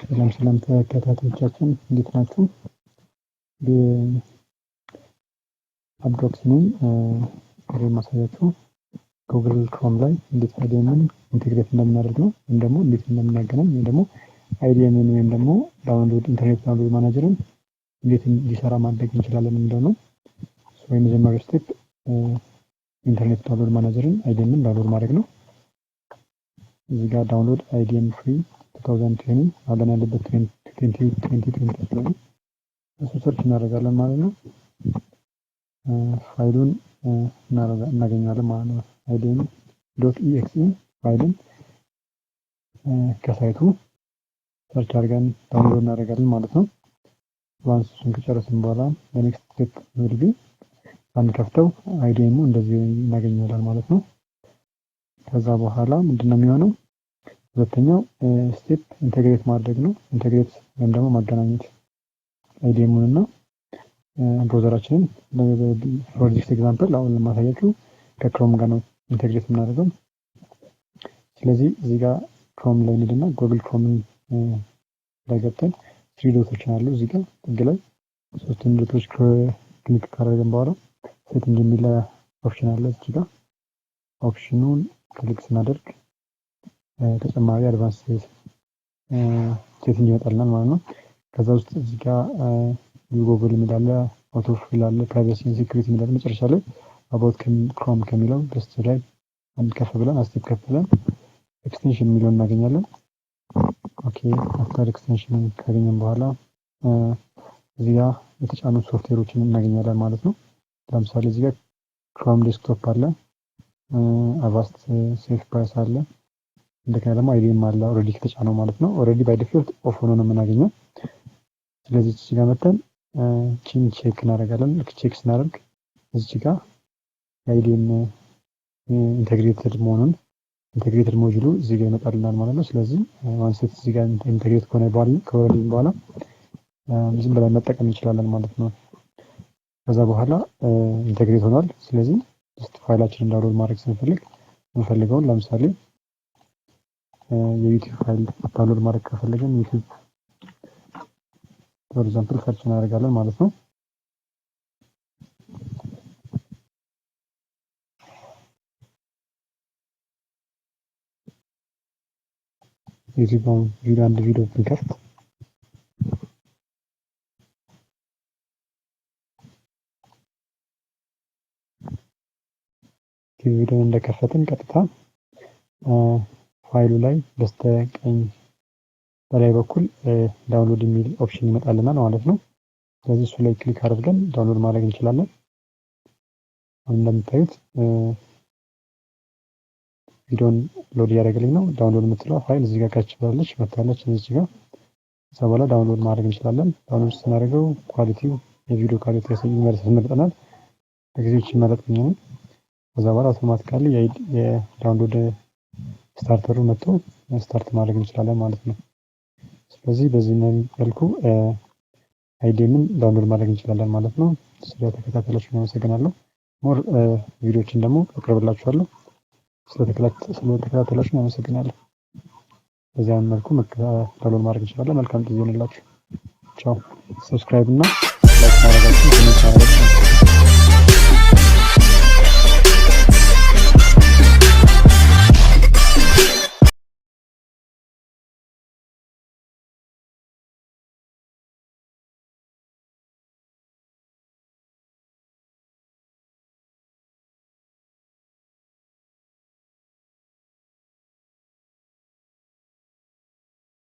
ሰላም ተከታታዮቻችን እንዴት ናችሁ? በአድሮክስ ነኝ። ማሳያችሁ ጉግል ክሮም ላይ እንዴት አይዲኤምን ኢንቴግሬት እንደምናደርግ ነው፣ ወይም ደግሞ እንዴት እንደምናገናኝ፣ ወይም ደግሞ አይዲኤምን ወይም ደግሞ ኢንተርኔት ዳውንሎድ ማናጀርን እንዴት እንዲሰራ ማድረግ እንችላለን የሚለው ነው። የመጀመሪያው ስቴፕ ኢንተርኔት ዳውንሎድ ማናጀርን አይዲኤምን ዳውንሎድ ማድረግ ነው። እዚህ ጋር ዳውንሎድ አይዲኤም ፍሪ 2020 አለን ያለበት 2020 ላይ እሱ ሰርች እናደርጋለን ማለት ነው። ፋይሉን እናገኛለን ማለት ነው። idm.exe ፋይልን ከሳይቱ ሰርች አድርገን ዳውንሎድ እናደርጋለን ማለት ነው። ዋንስ እሱን ከጨረስን በኋላ በኔክስት ስቴፕ ወርቢ አንከፍተው አይዲኤሙ እንደዚህ እናገኛለን ማለት ነው። ከዛ በኋላ ምንድነው የሚሆነው? ሁለተኛው ስቴፕ ኢንተግሬት ማድረግ ነው። ኢንተግሬት ወይም ደግሞ ማገናኘት አይዲኤሙን እና ብራውዘራችንን። ፎር ዚስ ኤግዛምፕል አሁን ለማሳያችሁ ከክሮም ጋር ነው ኢንተግሬት የምናደርገው። ስለዚህ እዚህ ጋር ክሮም ላይ እንሂድና ጉግል ክሮምን ላይ ገብተን ትሪ ዶቶች አሉ እዚህ ጋር ጥግ ላይ ሶስቱን ዶቶች ክሊክ ካደረግን በኋላ ሴቲንግ የሚል ኦፕሽን አለ እዚህ ጋር። ኦፕሽኑን ክሊክ ስናደርግ ተጨማሪ አድቫንስ ሴቲንግ ይመጣልናል ማለት ነው። ከዛ ውስጥ እዚህ ጋር ጉግል የሚል አለ፣ አውቶ ፊል አለ፣ ፕራይቬሲ ኤንድ ሴኩሪቲ የሚል አለ። መጨረሻ ላይ አባውት ክሮም ከሚለው በስተ ላይ አንድ ከፍ ብለን አስቴፕ ከፍ ብለን ኤክስቴንሽን የሚለውን እናገኛለን። ኦኬ አፍተር ኤክስቴንሽን ካገኘን በኋላ እዚህ ጋር የተጫኑ ሶፍትዌሮችን እናገኛለን ማለት ነው። ለምሳሌ እዚህ ጋር ክሮም ዴስክቶፕ አለ፣ አቫስት ሴፍ ፕራይስ አለ፣ እንደገና ደግሞ አይዲኤም አለ ኦሬዲ ከተጫነው ማለት ነው። ኦሬዲ ባይ ዲፎልት ኦፍ ሆኖ ነው የምናገኘው። ስለዚህ እዚህ ጋር መተን ቺን ቼክ እናደርጋለን። ቼክ ስናደርግ እዚህ ጋር አይዲኤም ኢንተግሬትድ መሆኑን ኢንተግሬትድ ሞጁሉ እዚህ ጋር ይመጣልናል ማለት ነው። ስለዚህ ዋንስ እዚህ ጋር ኢንተግሬት ከወረድን በኋላ ዝም ብለን መጠቀም እንችላለን ማለት ነው። ከዛ በኋላ ኢንተግሬት ሆኗል። ስለዚህ ፋይላችንን ዳውንሎድ ማድረግ ስንፈልግ እንፈልገውን ለምሳሌ የዩቲዩብ ፋይል ዳውንሎድ ማድረግ ከፈለግን ዩቲዩብ ፎር ኤግዛምፕል ሰርች እናደርጋለን ማለት ነው። ዩቲዩብ አንድ ቪዲዮ ብንከፍት ቪዲዮ እንደከፈትን ቀጥታ ፋይሉ ላይ በስተቀኝ በላይ በኩል ዳውንሎድ የሚል ኦፕሽን ይመጣልናል ማለት ነው። ስለዚህ እሱ ላይ ክሊክ አድርገን ዳውንሎድ ማድረግ እንችላለን። አሁን እንደምታዩት ቪዲዮን ሎድ እያደረገልኝ ነው። ዳውንሎድ የምትለው ፋይል እዚህ ጋር ካች ብላለች መጥታለች እዚህ ጋር። ከዛ በኋላ ዳውንሎድ ማድረግ እንችላለን። ዳውንሎድ ስናደርገው ኳሊቲው የቪዲዮ ኳሊቲ ይመርጠናል። ለጊዜው ይመረጥልኛል። ከዛ በኋላ አውቶማቲካሊ የዳውንሎድ ስታርተሩ መጥቶ ስታርት ማድረግ እንችላለን ማለት ነው። ስለዚህ በዚህ መልኩ አይዲኤምን ዳውንሎድ ማድረግ እንችላለን ማለት ነው። ስለተከታተላችሁ አመሰግናለሁ። ሞር ቪዲዮዎችን ደግሞ አቀርብላችኋለሁ። ስለተከታተላችሁ አመሰግናለሁ። በዚህ መልኩ ዳውንሎድ ማድረግ እንችላለን። መልካም ጊዜ ይሁንላችሁ። ቻው። ሰብስክራይብ እና ላይክ ማድረጋችሁን